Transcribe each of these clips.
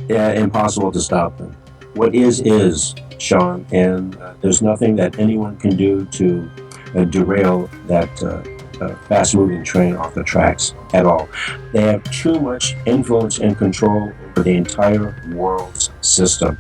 impossible to stop them. What is, Sean, and there's nothing that anyone can do to derail that fast-moving train off the tracks at all. They have too much influence and control over the entire world's system.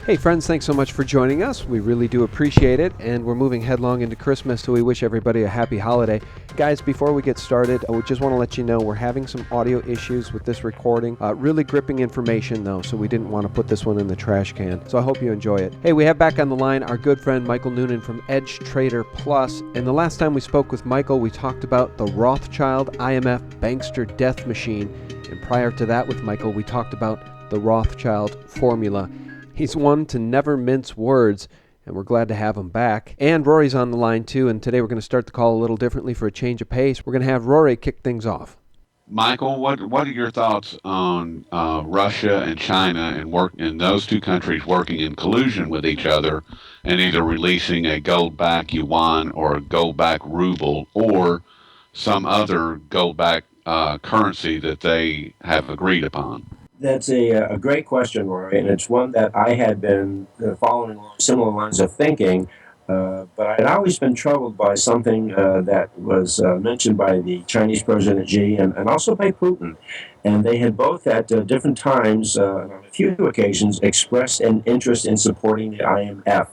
Hey friends, thanks so much for joining us. We really do appreciate it, and we're moving headlong into Christmas, so we wish everybody a happy holiday. Guys, before we get started, I just want to let you know we're having some audio issues with this recording. Really gripping information though, so we didn't want to put this one in the trash can. So I hope you enjoy it. Hey, we have back on the line our good friend Michael Noonan from Edge Trader Plus, and the last time we spoke with Michael, we talked about the Rothschild IMF bankster death machine, and prior to that with Michael, we talked about the Rothschild formula. He's one to never mince words, and we're glad to have him back. And Rory's on the line too, and today we're going to start the call a little differently for a change of pace. We're going to have Rory kick things off. Michael, what are your thoughts on Russia and China and those two countries working in collusion with each other and either releasing a gold-backed yuan or a gold-backed ruble or some other gold-backed currency that they have agreed upon? That's a great question, Rory, and it's one that I had been following along similar lines of thinking, but I'd always been troubled by something that was mentioned by the Chinese President Xi and also by Putin. And they had both at different times, on a few occasions, expressed an interest in supporting the IMF.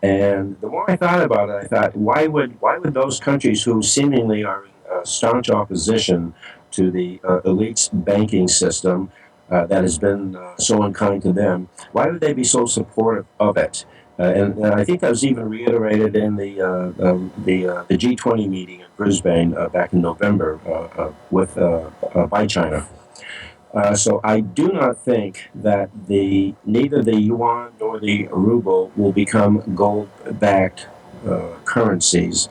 And the more I thought about it, I thought, why would those countries who seemingly are in staunch opposition to the elite's banking system that has been so unkind to them, why would they be so supportive of it? And I think that was even reiterated in the G20 meeting in Brisbane back in November by China. So I do not think that neither the yuan nor the ruble will become gold-backed currencies.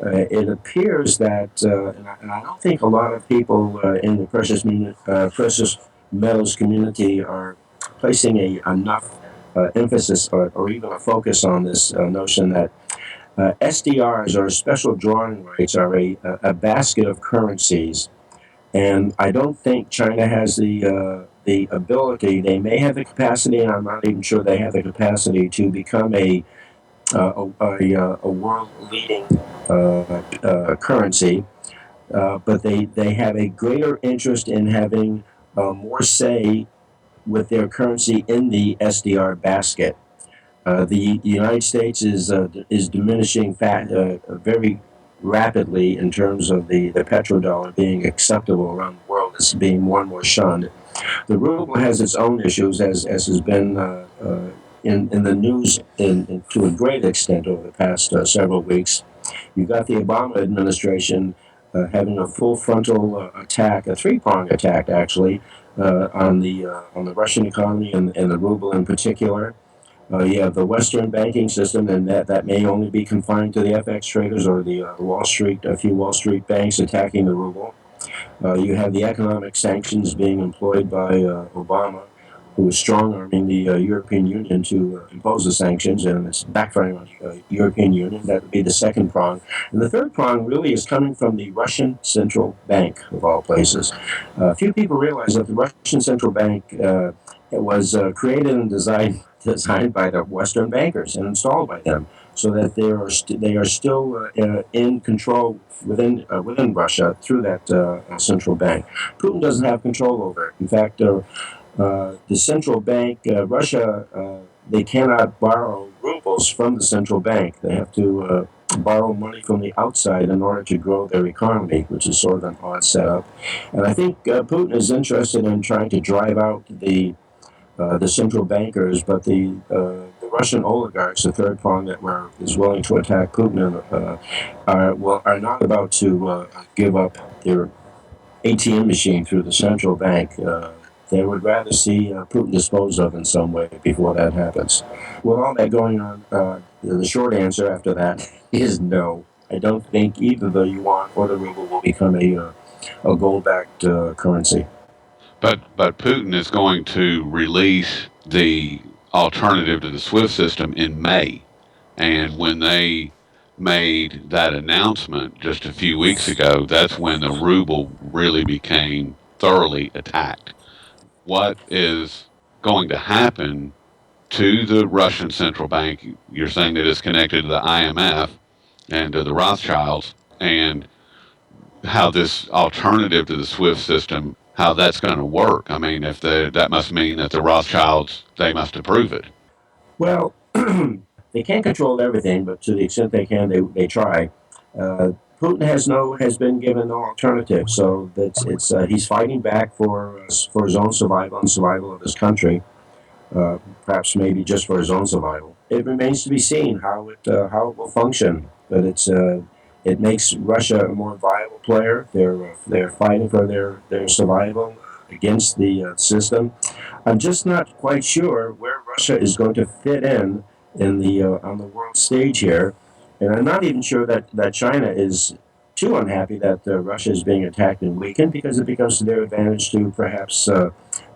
It appears that, and I don't think a lot of people in the precious metals community are placing enough emphasis or even a focus on this notion that SDRs, or special drawing rights, are a basket of currencies. And I don't think China has the ability. They may have the capacity, and I'm not even sure they have the capacity to become a world leading currency. But they have a greater interest in having more say with their currency in the SDR basket. The United States is diminishing very rapidly in terms of the petrodollar being acceptable around the world. It's being more and more shunned. The ruble has its own issues, as has been in the news to a great extent over the past several weeks. You've got the Obama administration having a full frontal attack, a three-pronged attack actually, on the Russian economy and the ruble in particular. You have the Western banking system, and that may only be confined to the FX traders or the a few Wall Street banks attacking the ruble. You have the economic sanctions being employed by Obama, who is strong-arming the European Union to impose the sanctions, and it's backfiring on the European Union. That would be the second prong. And the third prong really is coming from the Russian Central Bank, of all places. Few people realize that the Russian Central Bank was created and designed by the Western bankers and installed by them, so that they are still in control within Russia through that central bank. Putin doesn't have control over it. In fact, the central bank, Russia, they cannot borrow rubles from the central bank. They have to borrow money from the outside in order to grow their economy, which is sort of an odd setup. And I think Putin is interested in trying to drive out the central bankers, but the Russian oligarchs, the third prong that is willing to attack Putin, are not about to give up their ATM machine through the central bank. They would rather see Putin disposed of in some way before that happens. With all that going on, the short answer after that is no. I don't think either the yuan or the ruble will become a gold-backed currency. But Putin is going to release the alternative to the SWIFT system in May, and when they made that announcement just a few weeks ago, that's when the ruble really became thoroughly attacked. What is going to happen to the Russian central bank. You're saying that it's connected to the IMF and to the Rothschilds, and how this alternative to the SWIFT system, how that's going to work. I mean, if that must mean that the Rothschilds, they must approve it. Well, they can't control everything, but to the extent they can, they try. Uh, Putin has been given no alternative, so that's it's he's fighting back for his own survival and survival of his country. Perhaps maybe just for his own survival. It remains to be seen how it will function. But it makes Russia a more viable player. They're fighting for their survival against the system. I'm just not quite sure where Russia is going to fit in the on the world stage here, and I'm not even sure that China is too unhappy that Russia is being attacked and weakened, because it becomes to their advantage to perhaps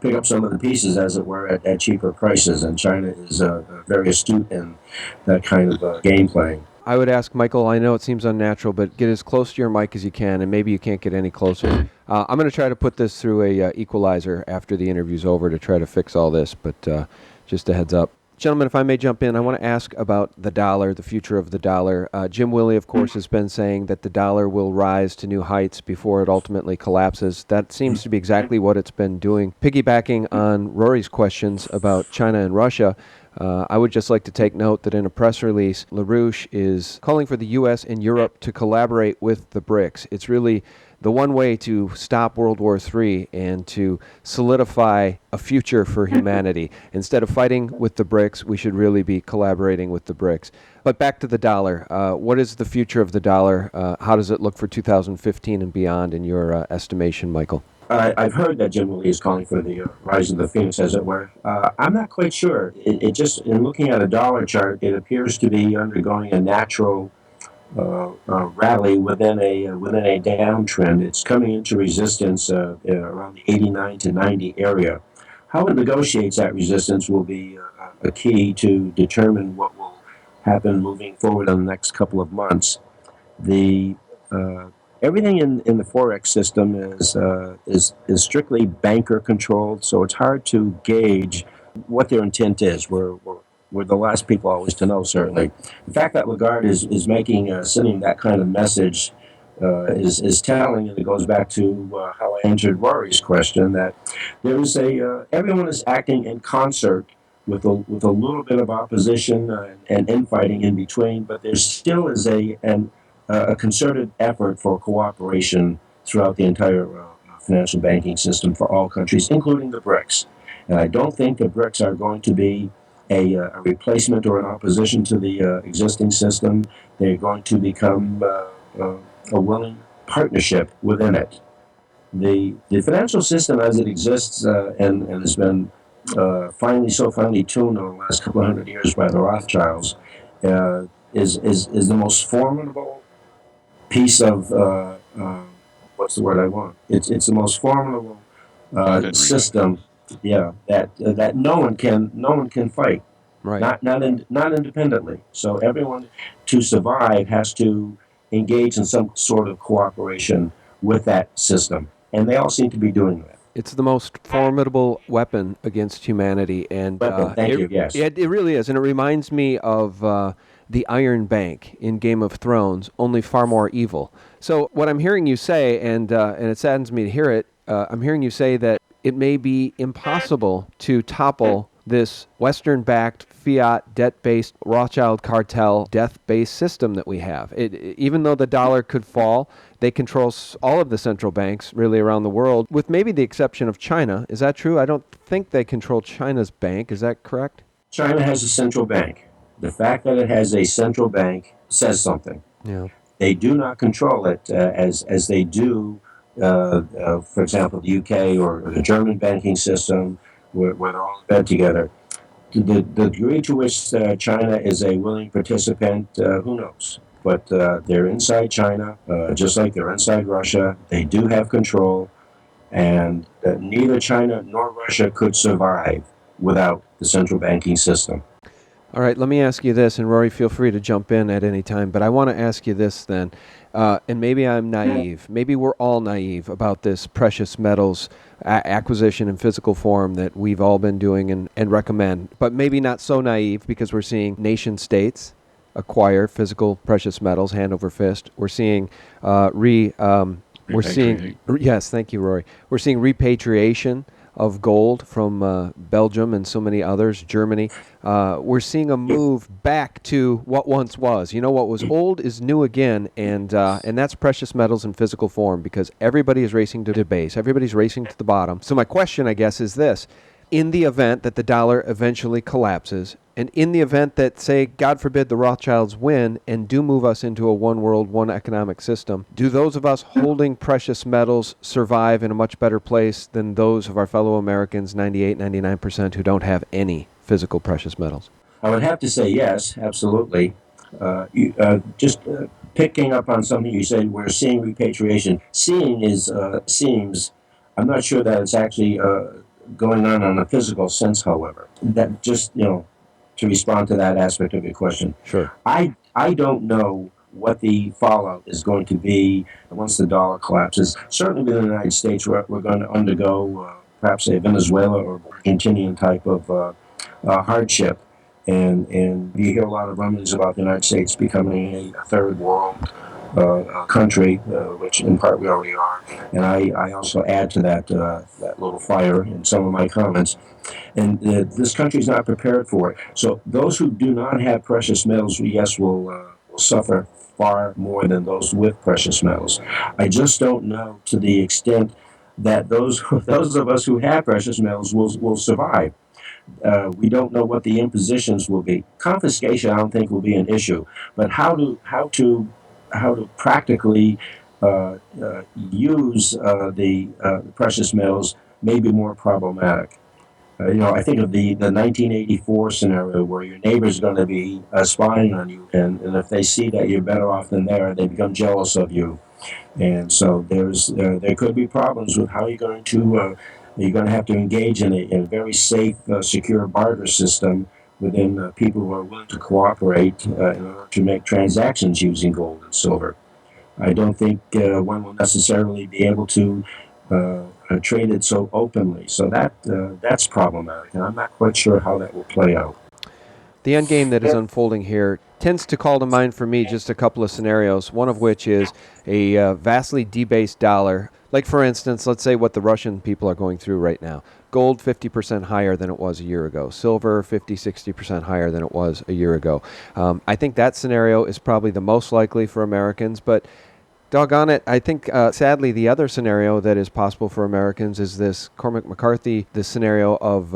pick up some of the pieces, as it were, at cheaper prices. And China is very astute in that kind of game playing. I would ask Michael, I know it seems unnatural, but get as close to your mic as you can, and maybe you can't get any closer. I'm going to try to put this through a equalizer after the interview's over to try to fix all this, but just a heads up. Gentlemen, if I may jump in, I want to ask about the dollar, the future of the dollar. Jim Willey, of course, has been saying that the dollar will rise to new heights before it ultimately collapses. That seems to be exactly what it's been doing. Piggybacking on Rory's questions about China and Russia, I would just like to take note that in a press release, LaRouche is calling for the U.S. and Europe to collaborate with the BRICS. It's really the one way to stop World War III and to solidify a future for humanity. Instead of fighting with the BRICS, we should really be collaborating with the BRICS. But back to the dollar. What is the future of the dollar? How does it look for 2015 and beyond in your estimation, Michael? I've heard that Jim Lee is calling for the rise of the phoenix, as it were. I'm not quite sure. It just, in looking at a dollar chart, it appears to be undergoing a natural rally within a downtrend. It's coming into resistance around the 89 to 90 area. How it negotiates that resistance will be a key to determine what will happen moving forward in the next couple of months. The everything in the forex system is strictly banker controlled, so it's hard to gauge what their intent is. We're the last people always to know, certainly. The fact that Lagarde is making sending that kind of message is telling, and it goes back to how I answered Rory's question, that there is everyone is acting in concert with a little bit of opposition and infighting in between, but there still is a concerted effort for cooperation throughout the entire financial banking system for all countries, including the BRICS. And I don't think the BRICS are going to be a replacement or an opposition to the existing system. They're going to become a willing partnership within it. The financial system as it exists and has been finely tuned over the last couple of hundred years by the Rothschilds is the most formidable piece of what's the word I want? It's the most formidable system, yeah, that no one can fight, Right. not independently. So everyone to survive has to engage in some sort of cooperation with that system, and they all seem to be doing that. It's the most formidable weapon against humanity, and Thank you. Yes, it really is, and it reminds me of the Iron Bank in Game of Thrones, only far more evil. So what I'm hearing you say, and it saddens me to hear it, I'm hearing you say that it may be impossible to topple this Western-backed, fiat, debt-based, Rothschild cartel, death-based system that we have. Even though the dollar could fall, they control all of the central banks really around the world, with maybe the exception of China. Is that true? I don't think they control China's bank. Is that correct? China has a central bank. The fact that it has a central bank says something. Yeah. They do not control it as they do, for example, the UK or the German banking system, where they're all in bed together. The degree to which China is a willing participant, who knows? But they're inside China, just like they're inside Russia. They do have control, and neither China nor Russia could survive without the central banking system. All right, let me ask you this, and Rory, feel free to jump in at any time, but I want to ask you this then, and maybe I'm naive. Maybe we're all naive about this precious metals acquisition in physical form that we've all been doing and recommend, but maybe not so naive because we're seeing nation states acquire physical precious metals hand over fist. We're seeing we're seeing, yes, thank you, Rory. We're seeing repatriation of gold from Belgium and so many others, Germany. We're seeing a move back to what once was. You know, what was old is new again, and that's precious metals in physical form, because everybody is racing to the base. Everybody's racing to the bottom. So my question, I guess, is this. In the event that the dollar eventually collapses, and in the event that, say, God forbid, the Rothschilds win and do move us into a one world, one economic system, do those of us holding precious metals survive in a much better place than those of our fellow Americans, 98, 99%, who don't have any physical precious metals? I would have to say yes, absolutely. Just picking up on something you said, we're seeing repatriation. Seeing is seems. I'm not sure that it's actually going on in a physical sense. However, that just to respond to that aspect of your question, Sure. I don't know what the fallout is going to be once the dollar collapses. Certainly, within the United States, we're going to undergo perhaps a Venezuela or Argentinian type of hardship. And you hear a lot of rumblings about the United States becoming a third world country, which in part we already are. And I also add to that little fire in some of my comments. And this country is not prepared for it. So those who do not have precious metals, yes, will suffer far more than those with precious metals. I just don't know to the extent that those of us who have precious metals will survive. We don't know what the impositions will be. Confiscation, I don't think, will be an issue, but how to practically use the precious metals may be more problematic. I think of the 1984 scenario where your neighbor's going to be spying on you, and if they see that you're better off than they become jealous of you. And so there could be problems with how you're going to have to engage in a very safe, secure barter system within people who are willing to cooperate in order to make transactions using gold and silver. I don't think one will necessarily be able to trade it so openly. So that's problematic, and I'm not quite sure how that will play out. The end game that is unfolding here tends to call to mind for me just a couple of scenarios, one of which is a vastly debased dollar. Like, for instance, let's say what the Russian people are going through right now. Gold 50% higher than it was a year ago. Silver 50-60% higher than it was a year ago. I think that scenario is probably the most likely for Americans, but doggone it, I think, sadly, the other scenario that is possible for Americans is this Cormac McCarthy, the scenario of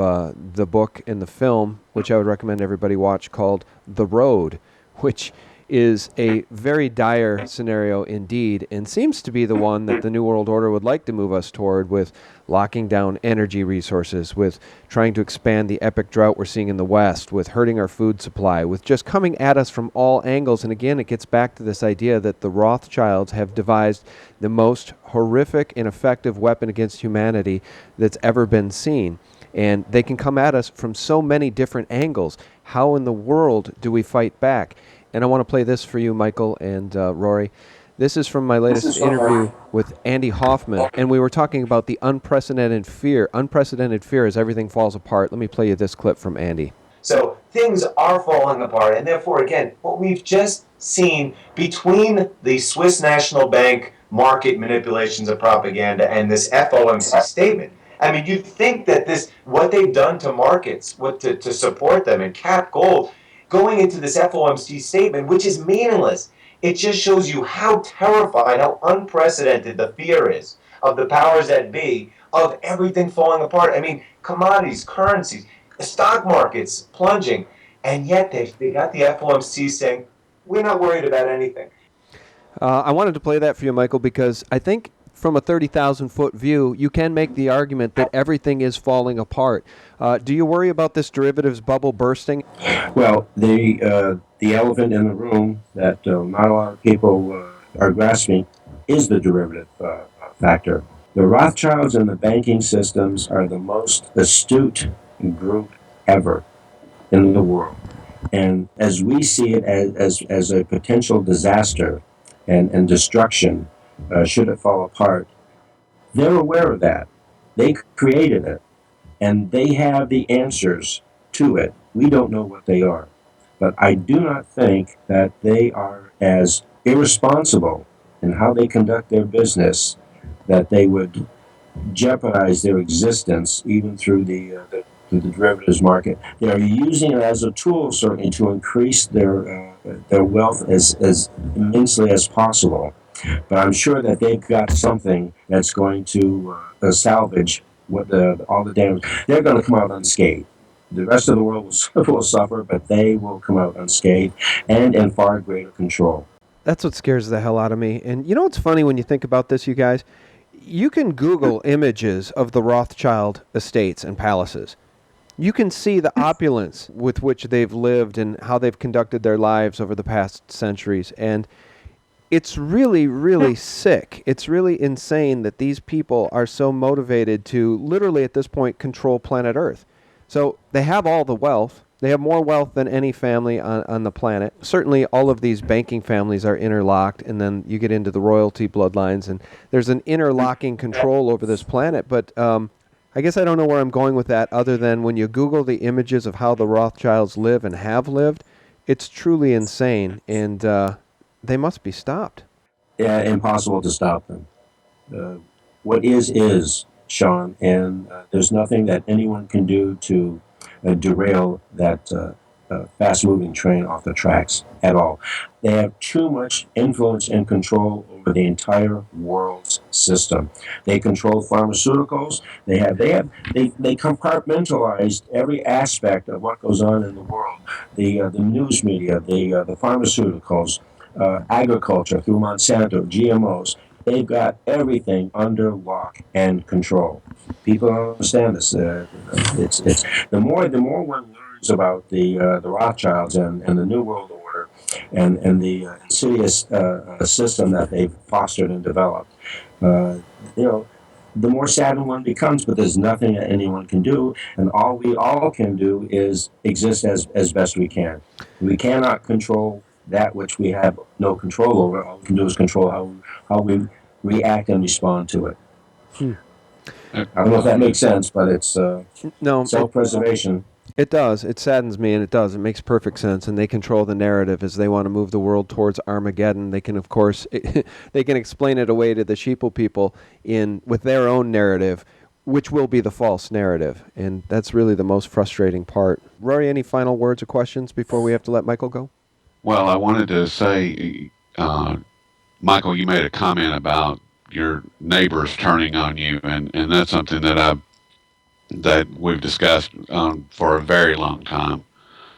the book and the film, which I would recommend everybody watch, called The Road, which is a very dire scenario indeed, and seems to be the one that the New World Order would like to move us toward, with locking down energy resources, with trying to expand the epic drought we're seeing in the West, with hurting our food supply, with just coming at us from all angles. And again, it gets back to this idea that the Rothschilds have devised the most horrific and effective weapon against humanity that's ever been seen. And they can come at us from so many different angles. How in the world do we fight back? And I want to play this for you, Michael and Rory. This is from my latest interview with Andy Hoffman, and we were talking about the unprecedented fear. Unprecedented fear as everything falls apart. Let me play you this clip from Andy. So things are falling apart, and therefore, again, what we've just seen between the Swiss National Bank market manipulations of propaganda and this FOMC statement. I mean, you'd think that what they've done to markets, to support them and cap gold, going into this FOMC statement, which is meaningless, it just shows you how terrified, how unprecedented the fear is of the powers that be, of everything falling apart. I mean, commodities, currencies, stock markets plunging, and yet they got the FOMC saying, we're not worried about anything. I wanted to play that for you, Michael, because I think from a 30,000-foot view, you can make the argument that everything is falling apart. Do you worry about this derivatives bubble bursting? Well, the elephant in the room that not a lot of people are grasping is the derivative factor. The Rothschilds and the banking systems are the most astute group ever in the world. And as we see it as a potential disaster and destruction, should it fall apart, they're aware of that. They created it, and they have the answers to it. We don't know what they are. But I do not think that they are as irresponsible in how they conduct their business that they would jeopardize their existence even through the derivatives market. They are using it as a tool, certainly, to increase their wealth as immensely as possible. But I'm sure that they've got something that's going to salvage all the damage. They're going to come out unscathed. The rest of the world will suffer, but they will come out unscathed and in far greater control. That's what scares the hell out of me. And you know what's funny when you think about this, you guys? You can Google images of the Rothschild estates and palaces. You can see the opulence with which they've lived and how they've conducted their lives over the past centuries. And it's really, really sick. It's really insane that these people are so motivated to literally at this point control planet Earth. So they have all the wealth. They have more wealth than any family on the planet. Certainly, all of these banking families are interlocked, and then you get into the royalty bloodlines, and there's an interlocking control over this planet. But I guess I don't know where I'm going with that other than when you Google the images of how the Rothschilds live and have lived, it's truly insane, and they must be stopped. Yeah, impossible to stop them. Uh, what is, Sean, and there's nothing that anyone can do to derail that fast moving train off the tracks at all. They have too much influence and control over the entire world's system. They control pharmaceuticals. They compartmentalized every aspect of what goes on in the world. The news media, the pharmaceuticals, agriculture through Monsanto, GMOs. They've got everything under lock and control. People don't understand this. It's the more one learns about the Rothschilds and the New World Order and the insidious system that they've fostered and developed. Uh, you know, the more saddened one becomes, but there's nothing that anyone can do, and all we all can do is exist as best we can. We cannot control that which we have no control over. All we can do is control how we react and respond to it. Hmm. I don't know if that makes sense, but it's No, self-preservation. it does. It saddens me, and it does. It makes perfect sense, and they control the narrative as they want to move the world towards Armageddon. They can, of course, they can explain it away to the sheeple people with their own narrative, which will be the false narrative, and that's really the most frustrating part. Rory, any final words or questions before we have to let Michael go? Well, I wanted to say, Michael, you made a comment about your neighbors turning on you, and that's something that we've discussed for a very long time,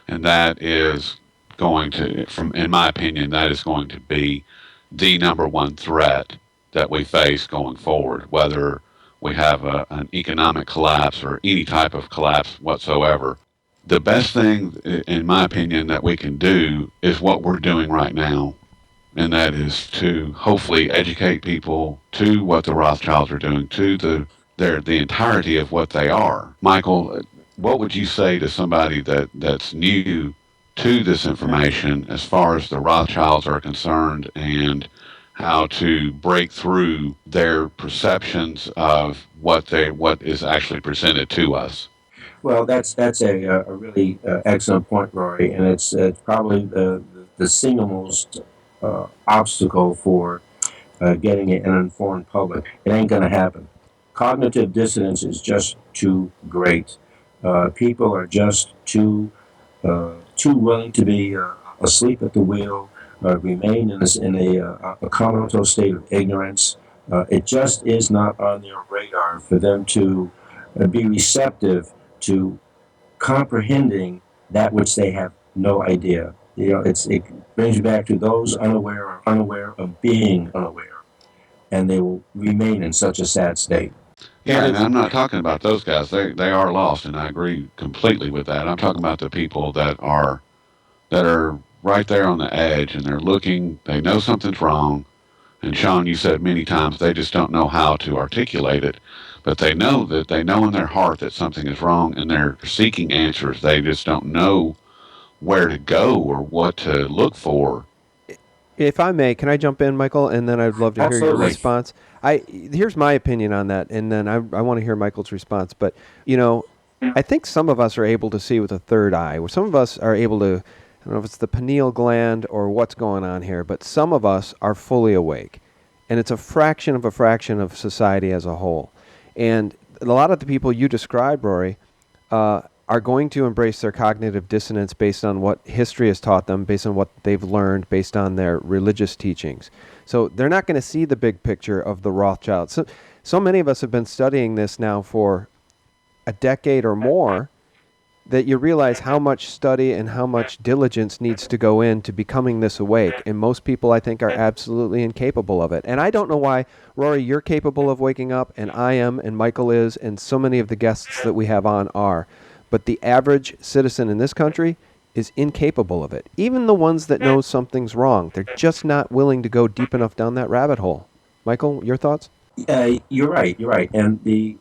and that is going to, from in my opinion, that is going to be the number one threat that we face going forward, whether we have an economic collapse or any type of collapse whatsoever. The best thing, in my opinion, that we can do is what we're doing right now, and that is to hopefully educate people to what the Rothschilds are doing, to the entirety of what they are. Michael, what would you say to somebody that's new to this information as far as the Rothschilds are concerned and how to break through their perceptions of what is actually presented to us? Well, that's a really excellent point, Rory, and it's probably the single most obstacle for getting an informed public. It ain't going to happen. Cognitive dissonance is just too great. People are just too willing to be asleep at the wheel, remain in a comatose state of ignorance. It just is not on their radar for them to be receptive to comprehending that which they have no idea. It brings you back to those unaware of being unaware, and they will remain in such a sad state. Yeah, and I'm not talking about those guys. They are lost, and I agree completely with that. I'm talking about the people that are right there on the edge, and they're looking. They know something's wrong, and Sean, you said many times they just don't know how to articulate it, but they know in their heart that something is wrong, and they're seeking answers. They just don't know where to go or what to look for. If I may, can I jump in, Michael? And then I'd love to hear your Absolutely. response. Here's my opinion on that, and then I want to hear Michael's response. But, you know, I think some of us are able to see with a third eye. Or some of us are able to, I don't know if it's the pineal gland or what's going on here, but some of us are fully awake. And it's a fraction of society as a whole. And a lot of the people you described, Rory, are going to embrace their cognitive dissonance based on what history has taught them, based on what they've learned, based on their religious teachings. So they're not going to see the big picture of the Rothschilds. So many of us have been studying this now for a decade or more that you realize how much study and how much diligence needs to go into becoming this awake. And most people, I think, are absolutely incapable of it. And I don't know why, Rory, you're capable of waking up, and I am, and Michael is, and so many of the guests that we have on are. But the average citizen in this country is incapable of it. Even the ones that know something's wrong, they're just not willing to go deep enough down that rabbit hole. Michael, your thoughts? You're right. You're right. And the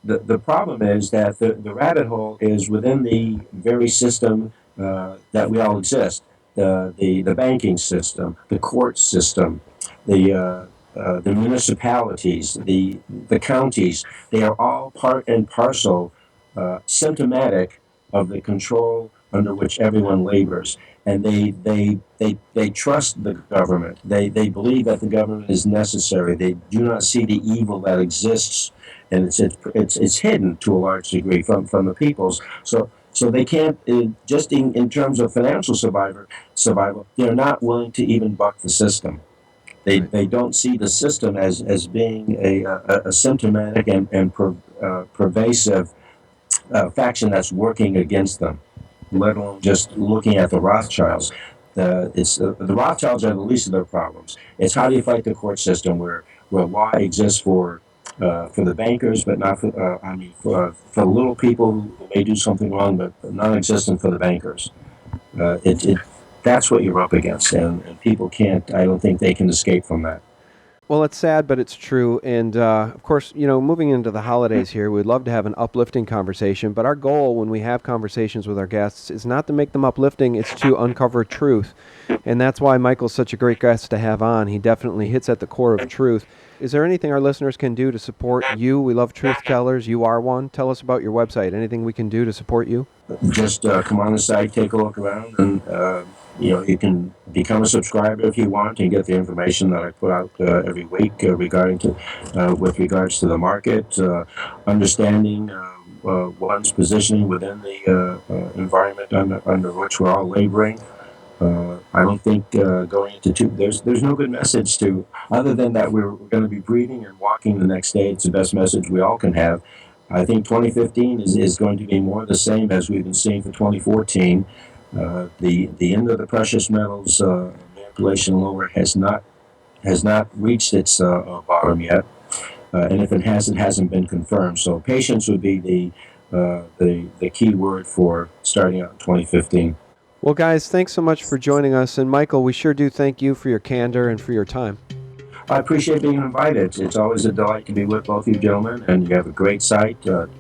problem is that the rabbit hole is within the very system that we all exist. The banking system, the court system, the municipalities, the counties. They are all part and parcel, symptomatic of the control under which everyone labors. And they trust the government. They believe that the government is necessary. They do not see the evil that exists, and it's hidden to a large degree from the peoples. So they can't, just in terms of financial survival, they're not willing to even buck the system. They don't see the system as being a symptomatic and pervasive faction that's working against them, let alone just looking at the Rothschilds. The Rothschilds are the least of their problems. It's how do you fight the court system where law exists for the bankers, but not for the little people who may do something wrong, but non-existent for the bankers. That's what you're up against, and people can't. I don't think they can escape from that. Well, it's sad, but it's true. And of course, you know, moving into the holidays here, we'd love to have an uplifting conversation. But our goal when we have conversations with our guests is not to make them uplifting, it's to uncover truth. And that's why Michael's such a great guest to have on. He definitely hits at the core of truth. Is there anything our listeners can do to support you? We love truth tellers. You are one. Tell us about your website. Anything we can do to support you? Just come on the site, take a look around, and you can become a subscriber if you want and get the information that I put out every week with regards to the market, understanding one's positioning within the environment under which we're all laboring. I don't think going into there's no good message to other than that we're going to be breathing and walking the next day. It's the best message we all can have. I think 2015 is going to be more the same as we've been seeing for 2014. The end of the precious metals manipulation lower has not reached its bottom yet, and if it hasn't been confirmed. So patience would be the key word for starting out in 2015. Well, guys, thanks so much for joining us. And Michael, we sure do thank you for your candor and for your time. I appreciate being invited. It's always a delight to be with both you gentlemen, and you have a great site,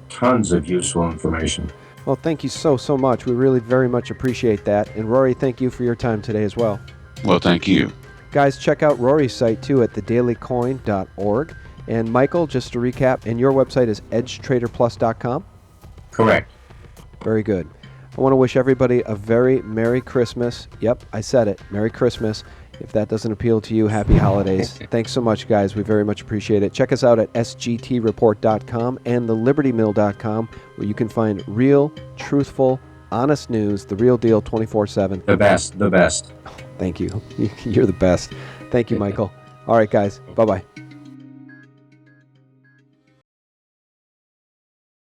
tons of useful information. Well, thank you so much. We really very much appreciate that. And Rory, thank you for your time today as well. Well, thank you. Guys, check out Rory's site too at thedailycoin.org. And Michael, just to recap, and your website is edgetraderplus.com? Correct. Very good. I want to wish everybody a very Merry Christmas. Yep, I said it. Merry Christmas. If that doesn't appeal to you, happy holidays. Thanks so much, guys. We very much appreciate it. Check us out at sgtreport.com and thelibertymill.com, where you can find real, truthful, honest news, the real deal 24/7. The best. Thank you. You're the best. Thank you, Michael. All right, guys. Bye-bye.